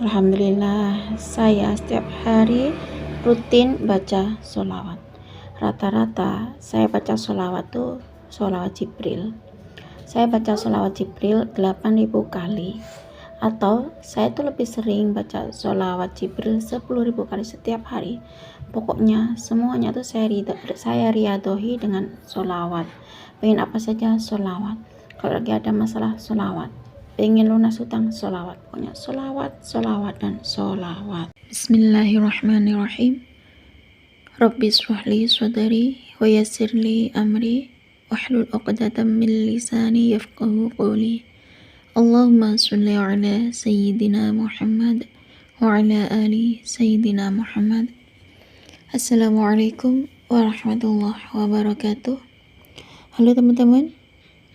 Alhamdulillah, saya setiap hari rutin baca sholawat. Rata-rata saya baca sholawat tuh sholawat Jibril. Saya baca sholawat Jibril 8.000 kali. Atau saya tuh lebih sering baca sholawat Jibril 10.000 kali setiap hari. Pokoknya semuanya tuh saya riadohi dengan sholawat. Pengen apa saja sholawat. Kalau lagi ada masalah sholawat. Pengen lunas hutang sholawat. Pokoknya sholawat dan sholawat. Bismillahirrahmanirrahim. Rabbi shrahli sadri wa yassirli amri wahlul 'uqdatam min lisani yafqahu qawli. Allahumma sholli ala sayyidina Muhammad wa ala ali sayyidina Muhammad. Assalamualaikum warahmatullahi wabarakatuh. Halo teman-teman,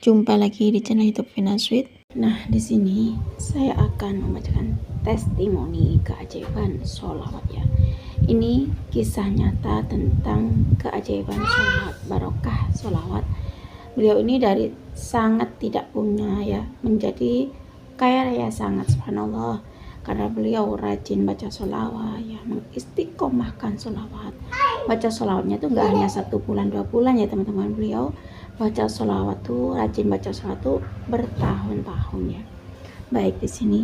jumpa lagi di channel YouTube Vina Sweet. Nah, di sini saya akan membacakan testimoni keajaiban sholawat ya. Ini kisah nyata tentang keajaiban sholawat, barokah sholawat. Beliau ini dari sangat tidak punya ya, menjadi kaya raya sangat, subhanallah. Karena beliau rajin baca sholawat ya, mengistiqomahkan sholawat. Baca sholawatnya tuh nggak hanya 1 bulan 2 bulan ya teman-teman. Beliau baca sholawat tuh, rajin baca sholawat tuh bertahun-tahun ya. Baik, di sini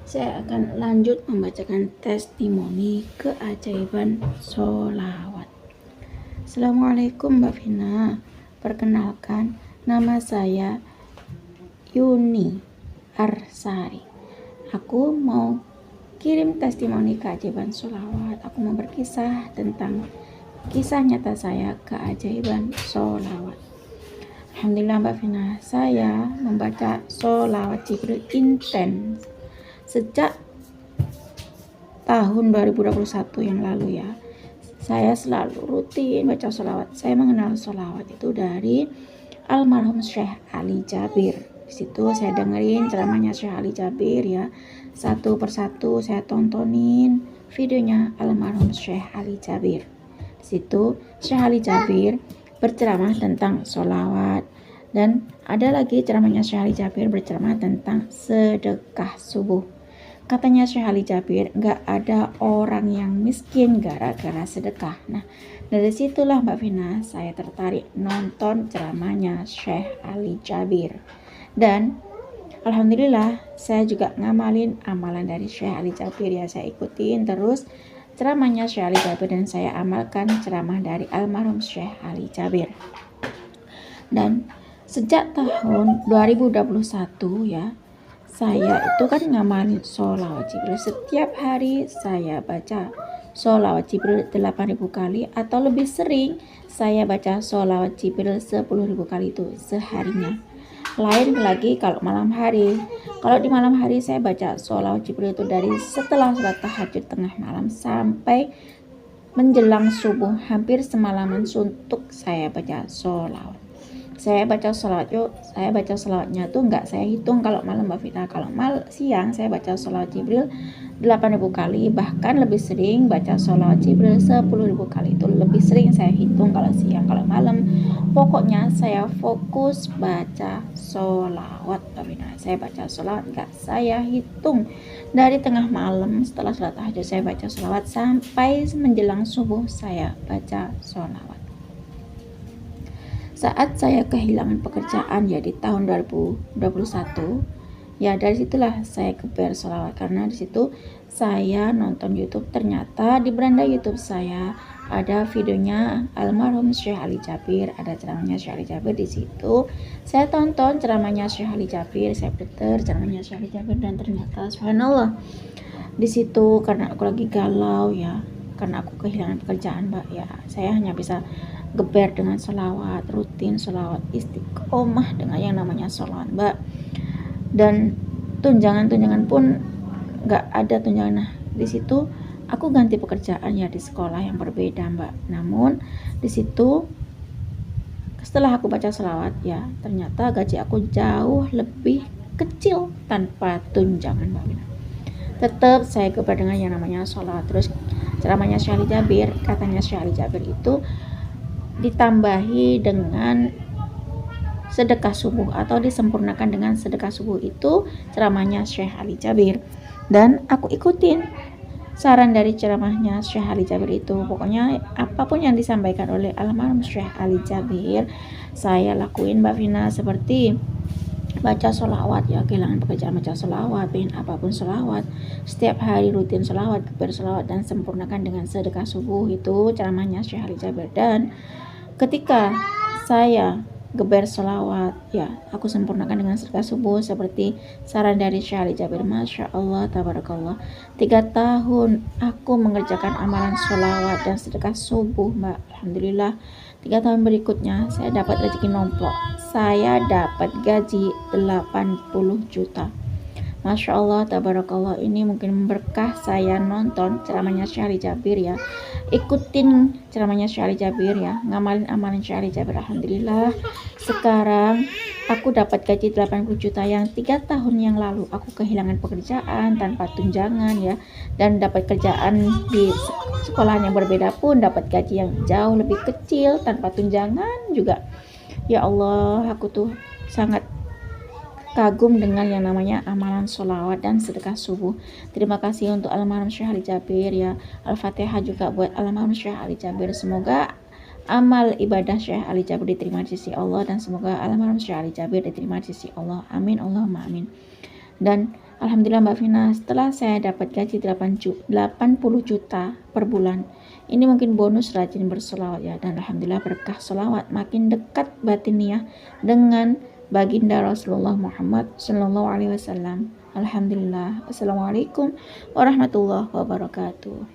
saya akan lanjut membacakan testimoni keajaiban sholawat. Assalamualaikum Mbak Vina. Perkenalkan, nama saya Yuni Arsari. Aku mau kirim testimoni keajaiban sholawat. Aku mau berkisah tentang kisah nyata saya keajaiban sholawat. Alhamdulillah Mbak Vina, saya membaca sholawat Jibril intens sejak tahun 2021 yang lalu ya. Saya selalu rutin baca sholawat. Saya mengenal sholawat itu dari almarhum Syekh Ali Jabir. Di situ saya dengerin ceramahnya Syekh Ali Jabir ya. Satu persatu saya tontonin videonya almarhum Syekh Ali Jabir. Di situ Syekh Ali Jabir berceramah tentang sholawat, dan ada lagi ceramahnya Syekh Ali Jabir berceramah tentang sedekah subuh. Katanya Syekh Ali Jabir, gak ada orang yang miskin gara-gara sedekah. Nah, dari situlah Mbak Vina saya tertarik nonton ceramahnya Syekh Ali Jabir. Dan alhamdulillah saya juga ngamalin amalan dari Syekh Ali Jabir ya. Saya ikutin terus ceramahnya Syekh Ali Jabir dan saya amalkan ceramah dari almarhum Syekh Ali Jabir. Dan sejak tahun 2021 ya, saya itu kan ngamalin sholawat Jibril. Setiap hari saya baca sholawat Jibril 8.000 kali, atau lebih sering saya baca sholawat Jibril 10.000 kali itu seharinya. Lain lagi kalau malam hari. Kalau di malam hari saya baca sholawat Jibril itu dari setelah sholat tahajud tengah malam sampai menjelang subuh, hampir semalaman suntuk saya baca sholawat. Saya baca sholawatnya tuh nggak saya hitung kalau malam Mbak Vina. Kalau siang saya baca sholawat Jibril 8.000 kali, bahkan lebih sering baca sholawat Jibril 10.000 kali. Itu lebih sering saya hitung kalau siang. Kalau malam pokoknya saya fokus baca sholawat Mbak Vina. Saya baca sholawat nggak saya hitung. Dari tengah malam setelah sholat tahajud saya baca sholawat sampai menjelang subuh saya baca sholawat. Saat saya kehilangan pekerjaan ya di tahun 2021 ya, dari situlah saya keber sholawat, karena di situ saya nonton YouTube, ternyata di beranda YouTube saya ada videonya almarhum Syekh Ali Jabir, ada ceramahnya Syekh Ali Jabir. Di situ saya tonton ceramahnya Syekh Ali Jabir, saya putar ceramahnya Syekh Ali Jabir, dan ternyata subhanallah di situ karena aku lagi galau ya, karena aku kehilangan pekerjaan Mbak ya, saya hanya bisa geber dengan sholawat, rutin sholawat, istiqomah dengan yang namanya sholawat Mbak. Dan tunjangan pun gak ada tunjangan. Nah, di situ aku ganti pekerjaan ya di sekolah yang berbeda Mbak. Namun di situ setelah aku baca sholawat ya, ternyata gaji aku jauh lebih kecil tanpa tunjangan Mbak. Tetap saya geber dengan yang namanya sholawat. Terus ceramahnya Syekh Ali Jabir, katanya Syekh Ali Jabir itu ditambahi dengan sedekah subuh atau disempurnakan dengan sedekah subuh, itu ceramahnya Syekh Ali Jabir. dan aku ikutin saran dari ceramahnya Syekh Ali Jabir itu. Pokoknya apapun yang disampaikan oleh almarhum Syekh Ali Jabir saya lakuin Mbak Vina, seperti baca sholawat ya, kehilangan pekerjaan baca sholawat, pengen apapun sholawat, setiap hari rutin sholawat, bersholawat, dan sempurnakan dengan sedekah subuh. Itu ceramahnya Syekh Ali Jabir. Dan ketika saya geber sholawat ya, aku sempurnakan dengan sedekah subuh seperti saran dari Syekh Ali Jabir. Masya Allah, tabarakallah, 3 tahun aku mengerjakan amalan sholawat dan sedekah subuh Mbak. Alhamdulillah, 3 tahun berikutnya saya dapat rezeki nomplok, saya dapat gaji 80 juta. Masya Allah, tabarakallah, ini mungkin berkah saya nonton ceramahnya Syekh Ali Jabir ya, ikutin ceramahnya Syekh Ali Jabir ya, ngamalin amalan Syekh Ali Jabir. Alhamdulillah, sekarang aku dapat gaji 80 juta yang 3 tahun yang lalu aku kehilangan pekerjaan tanpa tunjangan ya, dan dapat kerjaan di sekolah yang berbeda pun dapat gaji yang jauh lebih kecil tanpa tunjangan juga. Ya Allah, aku tuh sangat kagum dengan yang namanya amalan sholawat dan sedekah subuh. Terima kasih untuk almarhum Syekh Ali Jabir ya. Al-Fatihah juga buat almarhum Syekh Ali Jabir. Semoga amal ibadah Syekh Ali Jabir diterima di sisi Allah, dan semoga almarhum Syekh Ali Jabir diterima di sisi Allah. Amin Allahumma amin. Dan alhamdulillah Mbak Vina, setelah saya dapat gaji 80 juta per bulan, ini mungkin bonus rajin bersolawat ya, dan alhamdulillah berkah solawat makin dekat batiniah dengan baginda Rasulullah Muhammad Sallallahu Alaihi Wasallam. Alhamdulillah. Assalamualaikum warahmatullahi wabarakatuh.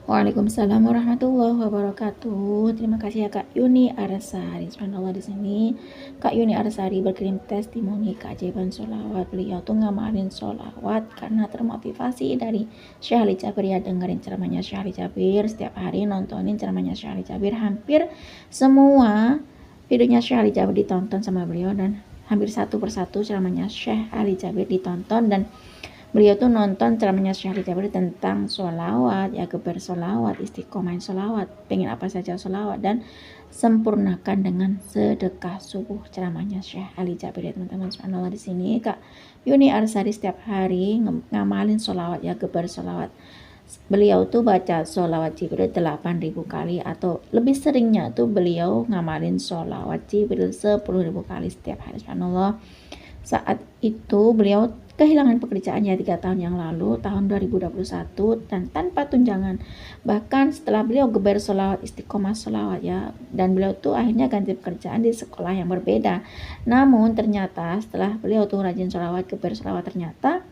Waalaikumsalam warahmatullahi wabarakatuh. Terima kasih ya Kak Yuni Arsari. Subhanallah, di sini Kak Yuni Arsari berkirim testimoni keajaiban sholawat. Beliau tuh ngamalin sholawat karena termotivasi dari Syekh Ali Jabir ya, dengerin ceramahnya Syekh Ali Jabir setiap hari, nontonin ceramahnya Syekh Ali Jabir. Hampir semua videonya Syekh Ali Jabir ditonton sama beliau, dan hampir satu persatu ceramahnya Syekh Ali Jabir ditonton, dan beliau tuh nonton ceramahnya Syekh Ali Jabir tentang sholawat ya, geber sholawat, istiqomahin sholawat, pengen apa saja sholawat, dan sempurnakan dengan sedekah subuh ceramahnya Syekh Ali Jabir ya teman-teman. Subhanallah, di sini Kak Yuni Arsari setiap hari ngamalin sholawat ya, geber sholawat. Beliau tuh baca sholawat Jibril 8.000 kali, atau lebih seringnya tuh beliau ngamalin sholawat Jibril 10.000 kali setiap hari. Subhanallah, saat itu beliau kehilangan pekerjaannya 3 tahun yang lalu, tahun 2021, dan tanpa tunjangan. Bahkan setelah beliau geber sholawat, istiqomah sholawat ya, dan beliau tuh akhirnya ganti pekerjaan di sekolah yang berbeda. Namun ternyata setelah beliau tuh rajin sholawat, geber sholawat, ternyata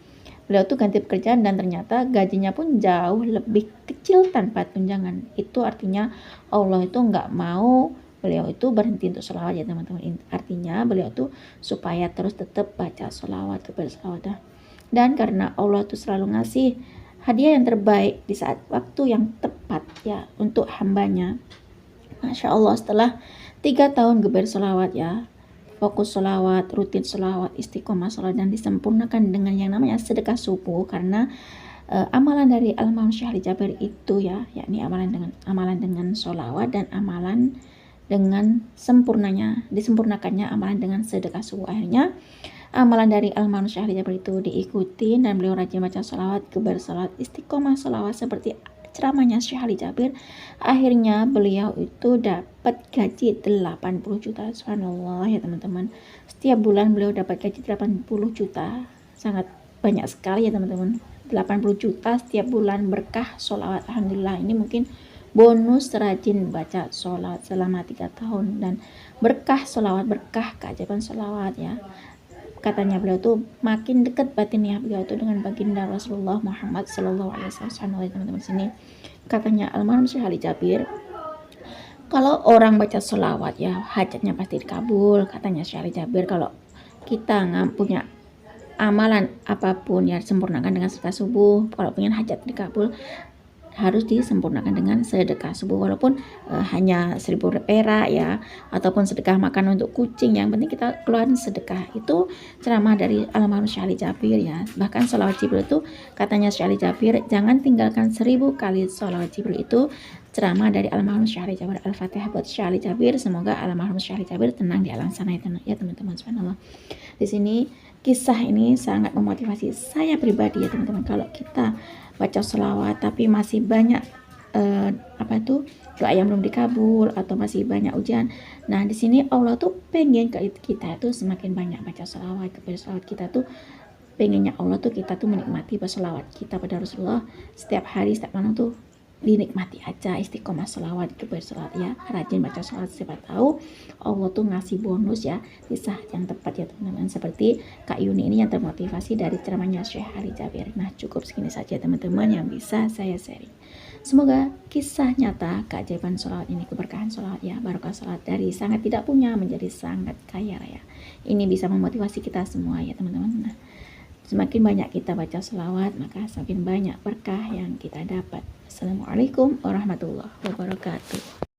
beliau tuh ganti pekerjaan, dan ternyata gajinya pun jauh lebih kecil tanpa tunjangan. Itu artinya Allah itu nggak mau beliau itu berhenti untuk sholawat ya teman-teman. Artinya beliau tuh supaya terus tetap baca sholawat, geber sholawat. Dan karena Allah tuh selalu ngasih hadiah yang terbaik di saat waktu yang tepat ya untuk hambanya. Masya Allah, setelah 3 tahun geber sholawat ya, fokus sholawat, rutin sholawat, istiqomah sholawat, dan disempurnakan dengan yang namanya sedekah subuh, karena amalan dari almarhum Syekh Ali Jabir itu ya, yakni amalan dengan sholawat, dan amalan dengan disempurnakannya amalan dengan sedekah subuh. Akhirnya amalan dari almarhum Syekh Ali Jabir itu diikuti, dan beliau rajin baca sholawat, geber sholawat, istiqomah sholawat seperti ceramahnya Syekh Ali Jabir. Akhirnya beliau itu dapat gaji 80 juta. Subhanallah ya teman-teman, setiap bulan beliau dapat gaji 80 juta, sangat banyak sekali ya teman-teman. 80 juta setiap bulan, berkah sholawat. Alhamdulillah, ini mungkin bonus rajin baca sholawat selama 3 tahun, dan berkah sholawat, berkah keajaiban sholawat ya. Katanya beliau tuh makin dekat batinnya beliau tuh dengan baginda Rasulullah Muhammad Sallallahu Alaihi Wasallam. Teman-teman, sini katanya almarhum Syekh Ali Jabir, kalau orang baca sholawat ya hajatnya pasti dikabul. Katanya Syekh Ali Jabir, kalau kita nggak punya amalan apapun ya sempurnakan dengan sedekah subuh. Kalau pengen hajat dikabul harus disempurnakan dengan sedekah subuh, walaupun hanya 1.000 perak ya, ataupun sedekah makan untuk kucing, yang penting kita keluarin sedekah. Itu ceramah dari almarhum Syekh Ali Jabir ya. Bahkan sholawat Jibril itu katanya Syekh Ali Jabir, jangan tinggalkan 1000 kali sholawat Jibril. Itu ceramah dari almarhum Syekh Ali Jabir. Al-Fatihah buat Syekh Ali Jabir, semoga almarhum Syekh Ali Jabir tenang di alam sana ya teman-teman. Subhanallah, di sini kisah ini sangat memotivasi saya pribadi ya teman-teman. Kalau kita baca selawat tapi masih banyak doa yang belum dikabul atau masih banyak ujian. Nah di sini Allah tuh pengen kita tuh semakin banyak baca selawat kepada selawat kita tuh, pengennya Allah tuh kita tuh menikmati berselawat kita pada Rasulullah setiap hari setiap malam tuh dinikmati aja, istiqomah selawat kepada selawat ya, rajin baca selawat, siapa tahu Allah tuh ngasih bonus ya di saat yang tepat ya teman-teman. Seperti Kak Yuni ini yang termotivasi dari ceramahnya Syekh Ali Jabir. Nah cukup segini saja teman-teman yang bisa saya sharing. Semoga kisah nyata keajaiban selawat ini, keberkahan selawat ya, barokah selawat dari sangat tidak punya menjadi sangat kaya raya, ini bisa memotivasi kita semua ya teman-teman. Nah semakin banyak kita baca selawat, maka semakin banyak berkah yang kita dapat. Assalamualaikum warahmatullahi wabarakatuh.